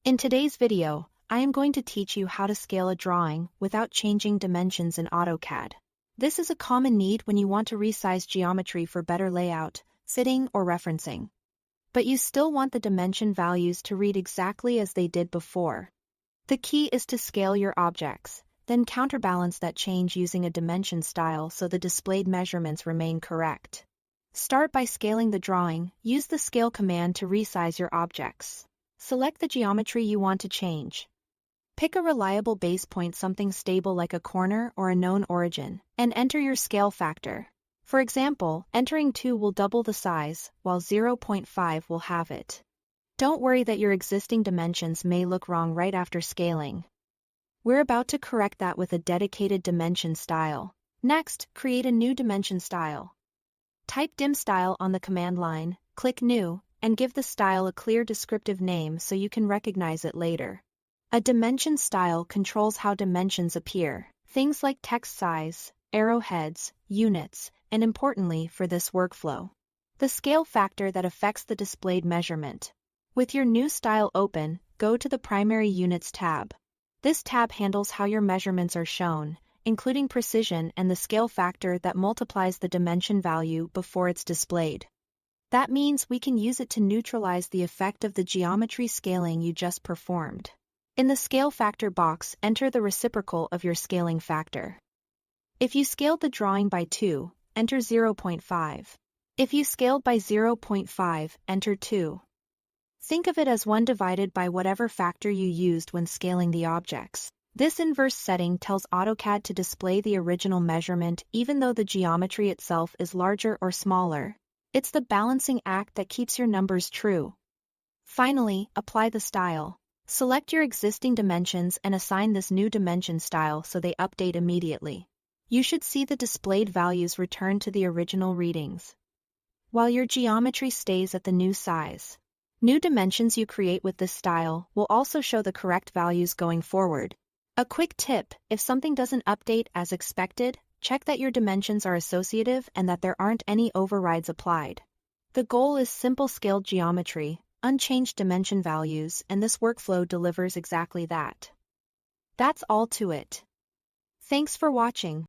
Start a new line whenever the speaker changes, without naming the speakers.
In today's video, I am going to teach you how to scale a drawing without changing dimensions in AutoCAD. This is a common need when you want to resize geometry for better layout, fitting, or referencing. But you still want the dimension values to read exactly as they did before. The key is to scale your objects, then counterbalance that change using a dimension style so the displayed measurements remain correct. Start by scaling the drawing. Use the scale command to resize your objects. Select the geometry you want to change. Pick a reliable base point, something stable like a corner or a known origin, and enter your scale factor. For example, entering 2 will double the size, while 0.5 will halve it. Don't worry that your existing dimensions may look wrong right after scaling. We're about to correct that with a dedicated dimension style. Next, create a new dimension style. Type dim style on the command line, click New, and give the style a clear descriptive name so you can recognize it later. A dimension style controls how dimensions appear, things like text size, arrowheads, units, and importantly for this workflow, the scale factor that affects the displayed measurement. With your new style open, go to the Primary Units tab. This tab handles how your measurements are shown, including precision and the scale factor that multiplies the dimension value before it's displayed. That means we can use it to neutralize the effect of the geometry scaling you just performed. In the scale factor box, enter the reciprocal of your scaling factor. If you scaled the drawing by 2, enter 0.5. If you scaled by 0.5, enter 2. Think of it as 1 divided by whatever factor you used when scaling the objects. This inverse setting tells AutoCAD to display the original measurement even though the geometry itself is larger or smaller. It's the balancing act that keeps your numbers true. Finally, apply the style. Select your existing dimensions and assign this new dimension style so they update immediately. You should see the displayed values return to the original readings, while your geometry stays at the new size. New dimensions you create with this style will also show the correct values going forward. A quick tip: if something doesn't update as expected, check that your dimensions are associative and that there aren't any overrides applied. The goal is simple scaled geometry, unchanged dimension values, and this workflow delivers exactly that. That's all to it. Thanks for watching.